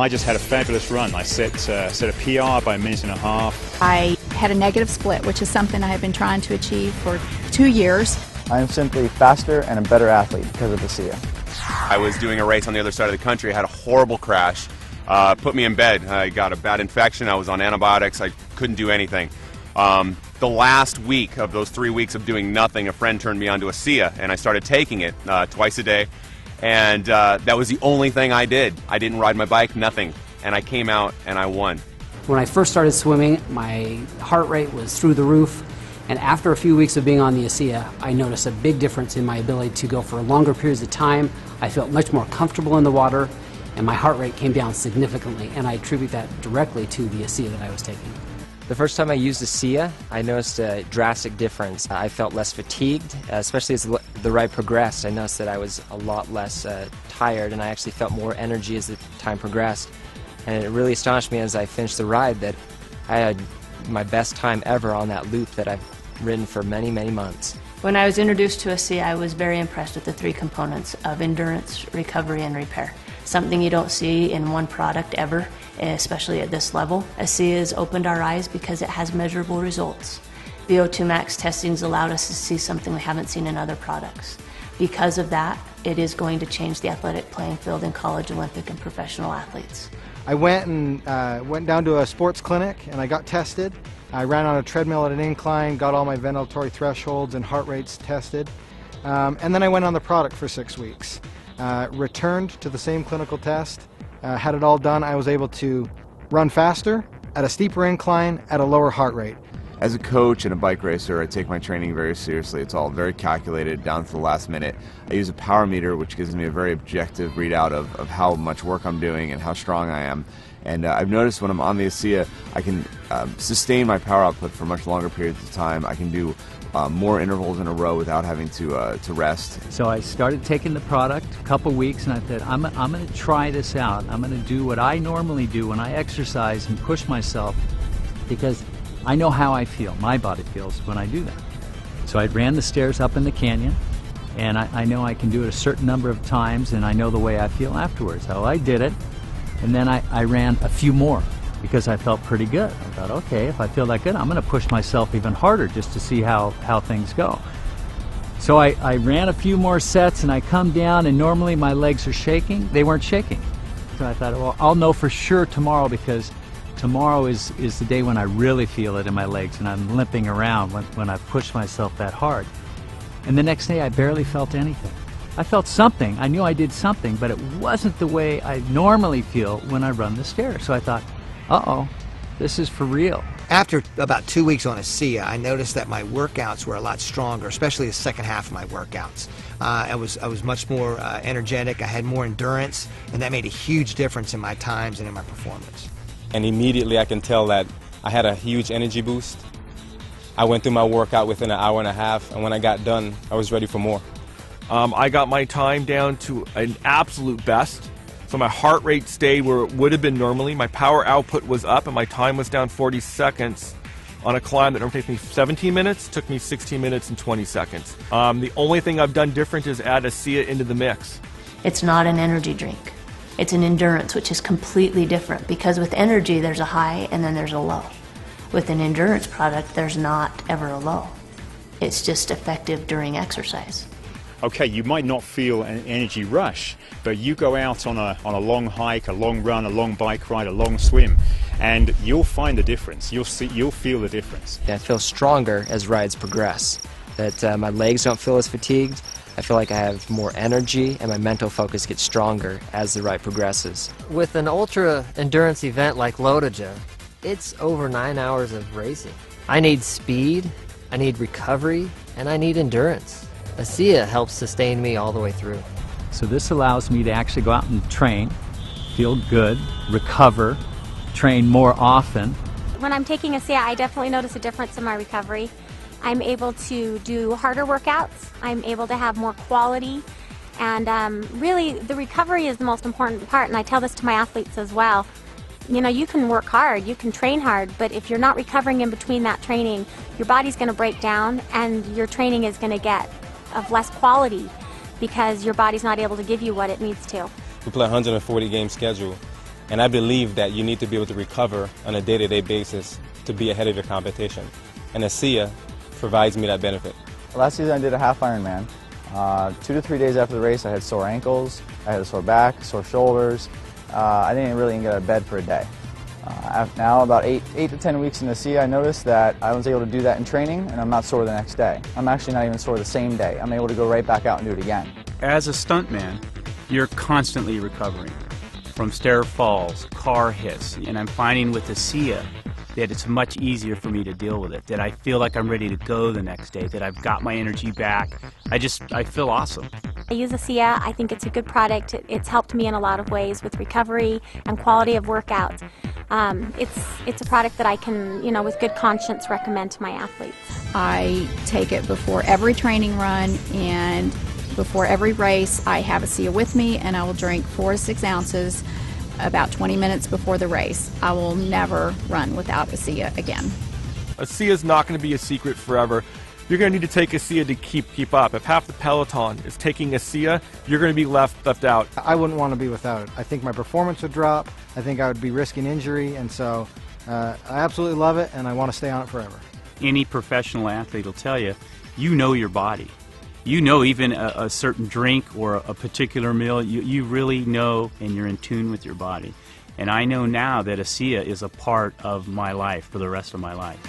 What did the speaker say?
I just had a fabulous run. I set a PR by a minute and a half. I had a negative split, which is something I have been trying to achieve for 2 years. I am simply faster and a better athlete because of ASEA. I was doing a race on the other side of the country, had a horrible crash, put me in bed. I got a bad infection, I was on antibiotics, I couldn't do anything. The last week of those 3 weeks of doing nothing, a friend turned me on to ASEA, and I started taking it twice a day. And that was the only thing I did. I didn't ride my bike, nothing. And I came out and I won. When I first started swimming, my heart rate was through the roof. And after a few weeks of being on the ASEA, I noticed a big difference in my ability to go for longer periods of time. I felt much more comfortable in the water, and my heart rate came down significantly. And I attribute that directly to the ASEA that I was taking. The first time I used ASEA, I noticed a drastic difference. I felt less fatigued, especially as the ride progressed. I noticed that I was a lot less tired, and I actually felt more energy as the time progressed. And it really astonished me as I finished the ride that I had my best time ever on that loop that I've ridden for many, many months. When I was introduced to ASEA, I was very impressed with the 3 components of endurance, recovery, and repair. Something you don't see in one product ever, especially at this level. ASEA has opened our eyes because it has measurable results. VO2 max testing has allowed us to see something we haven't seen in other products. Because of that, it is going to change the athletic playing field in college, Olympic, and professional athletes. I went down to a sports clinic and I got tested. I ran on a treadmill at an incline, got all my ventilatory thresholds and heart rates tested, and then I went on the product for 6 weeks. Returned to the same clinical test, had it all done. I was able to run faster, at a steeper incline, at a lower heart rate. As a coach and a bike racer, I take my training very seriously. It's all very calculated, down to the last minute. I use a power meter, which gives me a very objective readout of how much work I'm doing and how strong I am. And I've noticed when I'm on the ASEA, I can sustain my power output for much longer periods of time. I can do more intervals in a row without having to rest. So I started taking the product a couple weeks, and I thought, I'm going to try this out. I'm going to do what I normally do when I exercise and push myself, because I know how I feel, my body feels when I do that. So I ran the stairs up in the canyon, and I know I can do it a certain number of times, and I know the way I feel afterwards. So I did it, and then I ran a few more because I felt pretty good. I thought, okay, if I feel that good, I'm going to push myself even harder just to see how things go. So I ran a few more sets, and I come down, and normally my legs are shaking. They weren't shaking. So I thought, well, I'll know for sure tomorrow, because tomorrow is the day when I really feel it in my legs and I'm limping around when I push myself that hard. And the next day I barely felt anything. I felt something, I knew I did something, but it wasn't the way I normally feel when I run the stairs. So I thought, uh-oh, this is for real. After about 2 weeks on ASEA, I noticed that my workouts were a lot stronger, especially the second half of my workouts. I was much more energetic, I had more endurance, and that made a huge difference in my times and in my performance. And immediately I can tell that I had a huge energy boost. I went through my workout within an hour and a half, and when I got done, I was ready for more. I got my time down to an absolute best. So my heart rate stayed where it would have been normally. My power output was up, and my time was down 40 seconds on a climb that normally takes me 17 minutes, took me 16 minutes and 20 seconds. The only thing I've done different is add ASEA into the mix. It's not an energy drink. It's an endurance, which is completely different, because with energy there's a high and then there's a low. With an endurance product, there's not ever a low. It's just effective during exercise. Okay, you might not feel an energy rush, but you go out on a long hike, a long run, a long bike ride, a long swim, and you'll find the difference. You'll feel the difference. I feel stronger as rides progress, that my legs don't feel as fatigued. I feel like I have more energy, and my mental focus gets stronger as the ride progresses. With an ultra endurance event like Lotoja, it's over 9 hours of racing. I need speed, I need recovery, and I need endurance. ASEA helps sustain me all the way through. So this allows me to actually go out and train, feel good, recover, train more often. When I'm taking ASEA, I definitely notice a difference in my recovery. I'm able to do harder workouts, I'm able to have more quality, and really the recovery is the most important part, and I tell this to my athletes as well. You know, you can work hard, you can train hard, but if you're not recovering in between that training, your body's going to break down and your training is going to get of less quality because your body's not able to give you what it needs to. We play a 140 game schedule, And I believe that you need to be able to recover on a day-to-day basis to be ahead of your competition. And ASEA provides me that benefit. Last season I did a half Ironman. 2 to 3 days after the race I had sore ankles, I had a sore back, sore shoulders. I didn't really even get out of bed for a day. Now about 8 to 10 weeks in ASEA, I noticed that I was able to do that in training and I'm not sore the next day. I'm actually not even sore the same day. I'm able to go right back out and do it again. As a stuntman, you're constantly recovering from stair falls, car hits, and I'm finding with ASEA that it's much easier for me to deal with it, that I feel like I'm ready to go the next day, that I've got my energy back. I feel awesome. I use ASEA. I think it's a good product. It's helped me in a lot of ways with recovery and quality of workout. It's a product that I can, with good conscience recommend to my athletes. I take it before every training run and before every race. I have ASEA with me, and I will drink 4 to 6 ounces about 20 minutes before the race. I will never run without ASEA again. ASEA is not going to be a secret forever. You're going to need to take ASEA to keep up. If half the peloton is taking ASEA, you're going to be left out. I wouldn't want to be without it. I think my performance would drop. I think I would be risking injury, and so I absolutely love it, and I want to stay on it forever. Any professional athlete will tell you, you know your body. You know even a certain drink or a particular meal, you really know and you're in tune with your body. And I know now that ASEA is a part of my life for the rest of my life.